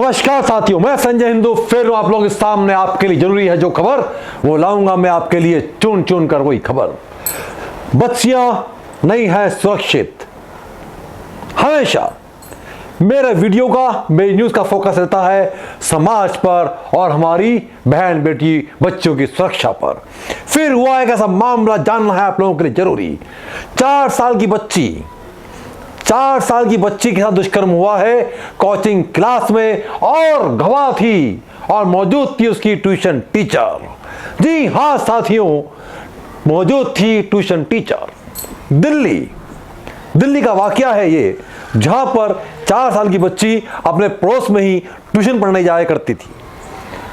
नमस्कार साथियों, मैं संजय हिंदू फिर आप लोगों के सामने आपके लिए जरूरी है जो खबर वो लाऊंगा मैं आपके लिए चुन चुन कर वही खबर। बच्चियां नहीं है सुरक्षित। हमेशा मेरे वीडियो का मेरी न्यूज का फोकस रहता है समाज पर और हमारी बहन बेटी बच्चों की सुरक्षा पर। फिर हुआ एक ऐसा मामला जानना है आप लोगों के लिए जरूरी। 4 साल की बच्ची के साथ दुष्कर्म हुआ है कोचिंग क्लास में और गवाह थी और मौजूद थी उसकी ट्यूशन टीचर। जी हां साथियों, मौजूद थी ट्यूशन टीचर। दिल्ली का वाकया है ये, जहां पर 4 साल की बच्ची अपने पड़ोस में ही ट्यूशन पढ़ने जाया करती थी।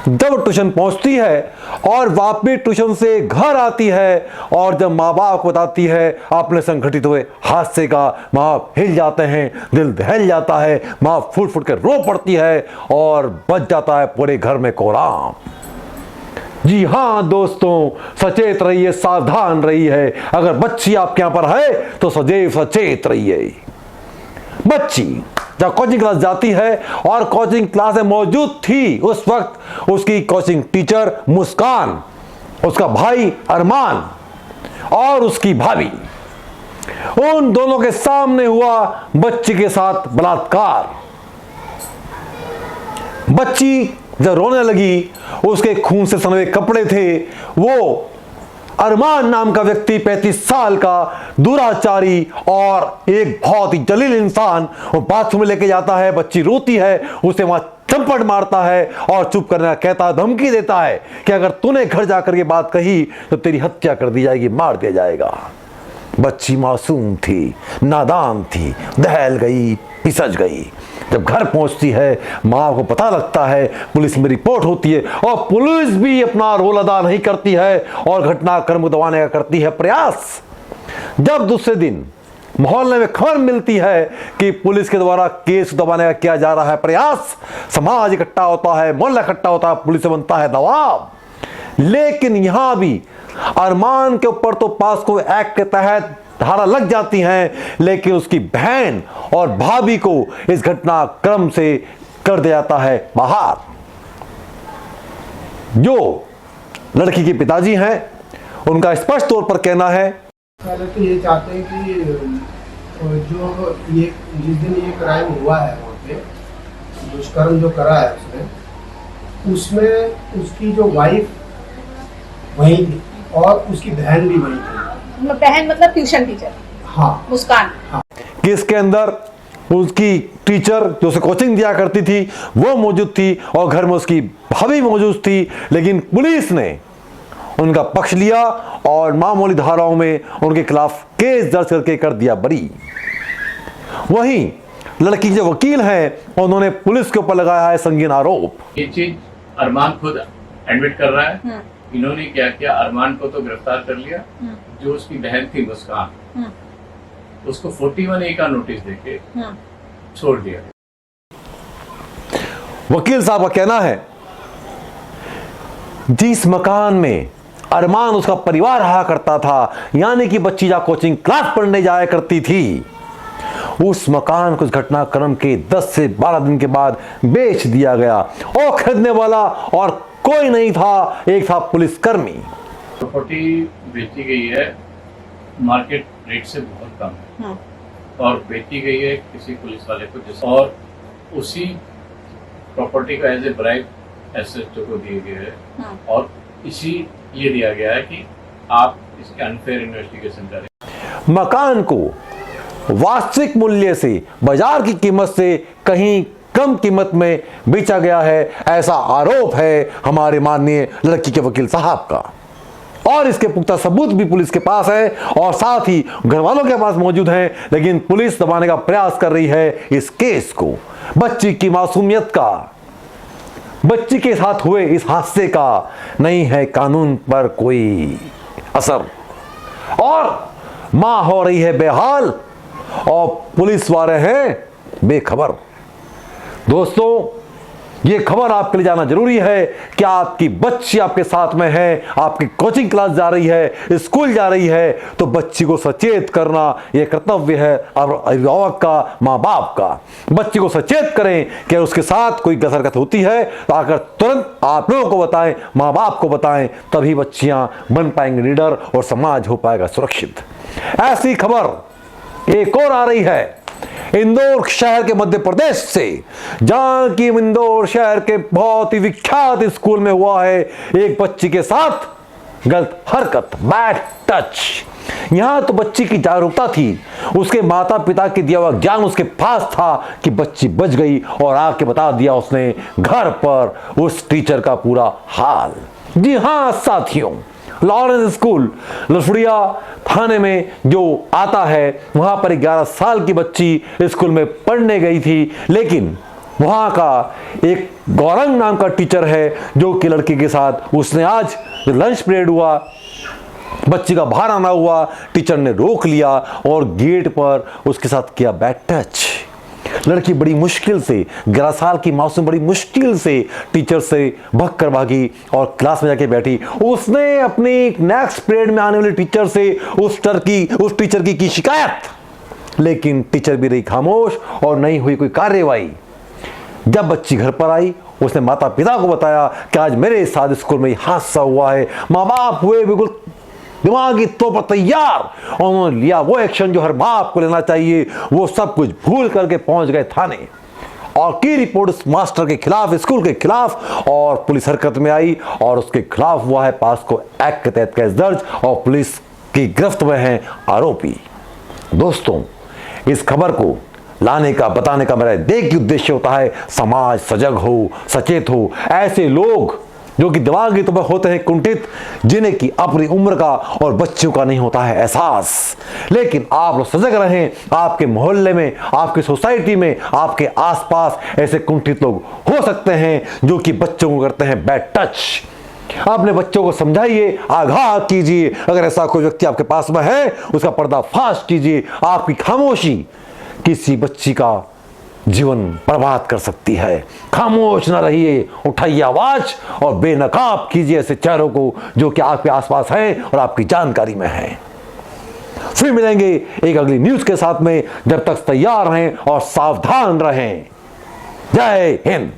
जब ट्यूशन पहुंचती है और वापस ट्यूशन से घर आती है और जब माँ बाप को बताती है अपने संघटित हुए हादसे का, माँ बाप हिल जाते हैं, दिल दहल जाता है, माँ फूट फूट कर रो पड़ती है और बच जाता है पूरे घर में कोहराम। जी हां दोस्तों, सचेत रहिए, सावधान रहिए। अगर बच्ची आपके यहां पर है तो सदैव सचेत रहिए। बच्ची जब कोचिंग क्लास जाती है और कोचिंग क्लास में मौजूद थी उस वक्त उसकी कोचिंग टीचर मुस्कान, उसका भाई अरमान और उसकी भाभी। उन दोनों के सामने हुआ बच्ची के साथ बलात्कार। बच्ची जब रोने लगी, उसके खून से सने कपड़े थे। वो अरमान नाम का व्यक्ति 35 साल का दुराचारी और एक बहुत ही जलील इंसान वो बाथरूम में लेके जाता है। बच्ची रोती है, उसे वहां चंपट मारता है और चुप करने का कहता, धमकी देता है कि अगर तूने घर जाकर ये बात कही तो तेरी हत्या कर दी जाएगी, मार दिया जाएगा। बच्ची मासूम थी, नादान थी, दहल गई, पिसज गई। जब घर पहुंचती है, मां को पता लगता है, पुलिस में रिपोर्ट होती है और पुलिस भी अपना रोल अदा नहीं करती है और घटनाक्रम को दबाने का करती है प्रयास। जब दूसरे दिन मोहल्ले में खबर मिलती है कि पुलिस के द्वारा केस दबाने का किया जा रहा है प्रयास, समाज इकट्ठा होता है, मोहल्ला इकट्ठा होता है, पुलिस से बनता है दबाव। लेकिन यहां भी अरमान के ऊपर तो पास्को एक्ट के तहत धारा लग जाती हैं, लेकिन उसकी बहन और भाभी को इस घटनाक्रम से कर दिया जाता है बाहर। जो लड़की के पिताजी हैं उनका स्पष्ट तौर पर कहना है, पहले तो ये चाहते हैं कि जो ये जिस दिन ये क्राइम हुआ है वहाँ पे दुष्कर्म जो करा है उसमें उसकी जो वाइफ वहीं थी और उसकी बहन भी वहीं थी। बहन मतलब ट्यूशन टीचर? हाँ, मुस्कान। हाँ। केस के अंदर उसकी टीचर जो उसे कोचिंग दिया करती थी वो मौजूद थी और घर में उसकी भाभी मौजूद थी, लेकिन पुलिस ने उनका पक्ष लिया और मामूली धाराओं में उनके खिलाफ केस दर्ज करके कर दिया बरी। वहीं लड़की जो वकील हैं उन्होंने पुलिस के ऊपर लगाया है संगीन आरोप। ये चीज अरमान खुद एडमिट कर रहा है। इन्होंने क्या किया, अरमान को तो गिरफ्तार कर लिया, जो उसकी बहन थी मुस्कान उसको 41A का नोटिस देके छोड़ दिया। वकील साहब का कहना है जिस मकान में अरमान उसका परिवार रहा करता था, यानी कि बच्ची जा कोचिंग क्लास पढ़ने जाया करती थी, उस मकान को इस घटनाक्रम के 10 से 12 दिन के बाद बेच दिया गया और खरीदने वाला और कोई नहीं था, एक था पुलिसकर्मी। प्रॉपर्टी बेची गई है मार्केट रेट से बहुत कम है और बेची गई है किसी पुलिस वाले को, और उसी प्रॉपर्टी का एज ए ब्राइब एसएचओ को दिए गए है और इसी ये दिया गया है कि आप इसके अनफेयर इन्वेस्टिगेशन करें। मकान को वास्तविक मूल्य से, बाजार की कीमत से कहीं कम कीमत में बेचा गया है, ऐसा आरोप है हमारे माननीय लड़की के वकील साहब का। और इसके पुख्ता सबूत भी पुलिस के पास है और साथ ही घर वालों के पास मौजूद हैं, लेकिन पुलिस दबाने का प्रयास कर रही है इस केस को। बच्ची की मासूमियत का, बच्ची के साथ हुए इस हादसे का नहीं है कानून पर कोई असर और मां हो रही है बेहाल और पुलिस वाले हैं बेखबर। दोस्तों, ये खबर आपके लिए जाना जरूरी है कि आपकी बच्ची आपके साथ में है, आपकी कोचिंग क्लास जा रही है, स्कूल जा रही है, तो बच्ची को सचेत करना यह कर्तव्य है अभिभावक का, माँ बाप का। बच्ची को सचेत करें कि उसके साथ कोई हरकत होती है तो आकर तुरंत आप लोगों को बताएं, माँ बाप को बताएं, तभी बच्चियां बन पाएंगे लीडर और समाज हो पाएगा सुरक्षित। ऐसी खबर एक और आ रही है इंदौर शहर के मध्य प्रदेश से, जहां की इंदौर शहर के बहुत ही विख्यात स्कूल में हुआ है एक बच्ची के साथ गलत हरकत, बैड टच। यहां तो बच्ची की जागरूकता थी, उसके माता पिता के दिया हुआ ज्ञान उसके पास था कि बच्ची बच गई और आके बता दिया उसने घर पर उस टीचर का पूरा हाल। जी हां साथियों, लॉरेंस स्कूल लफड़िया थाने में जो आता है, वहां पर 11 साल की बच्ची स्कूल में पढ़ने गई थी, लेकिन वहां का एक गौरंग नाम का टीचर है जो कि लड़की के साथ उसने आज लंच पीरियड हुआ, बच्ची का बाहर आना हुआ, टीचर ने रोक लिया और गेट पर उसके साथ किया बैड टच। लड़की बड़ी मुश्किल से, 11 साल की मासूम बड़ी मुश्किल से टीचर से भाग कर भागी और क्लास में जाके बैठी। उसने अपनी नेक्स्ट पीरियड में आने वाले टीचर से उस टीचर की शिकायत, लेकिन टीचर भी रही खामोश और नहीं हुई कोई कार्यवाही। जब बच्ची घर पर आई, उसने माता पिता को बताया कि आज मेरे साथ स्कूल में हादसा हुआ है। माँ बाप हुए बिल्कुल दिमागी तौर पर तैयार और उन्होंने लिया वो एक्शन जो हर बाप को लेना चाहिए। वो सब कुछ भूल करके पहुंच गए थाने और की रिपोर्ट उस मास्टर के खिलाफ, स्कूल के खिलाफ, और पुलिस हरकत में आई और उसके खिलाफ हुआ है पास्को एक्ट के तहत केस दर्ज और पुलिस की गिरफ्त में है आरोपी। दोस्तों, इस खबर को लाने का, बताने का मेरा एक ही उद्देश्य होता है, समाज सजग हो, सचेत हो। ऐसे लोग जो कि दिमागी तौर पर होते हैं कुंठित, जिन्हें की अपनी उम्र का और बच्चों का नहीं होता है एहसास, लेकिन आप लोग सजग रहें। आपके मोहल्ले में, आपकी सोसाइटी में, आपके आसपास ऐसे कुंठित लोग हो सकते हैं जो कि बच्चों को करते हैं बैड टच। अपने बच्चों को समझाइए, आगाह कीजिए। अगर ऐसा कोई व्यक्ति आपके पास में है, उसका पर्दाफाश कीजिए। आपकी खामोशी किसी बच्ची का जीवन बर्बाद कर सकती है। खामोश न रहिए, उठाइए आवाज और बेनकाब कीजिए ऐसे चेहरों को जो कि आपके आसपास हैं और आपकी जानकारी में हैं। फिर मिलेंगे एक अगली न्यूज के साथ में, जब तक तैयार रहें और सावधान रहें। जय हिंद।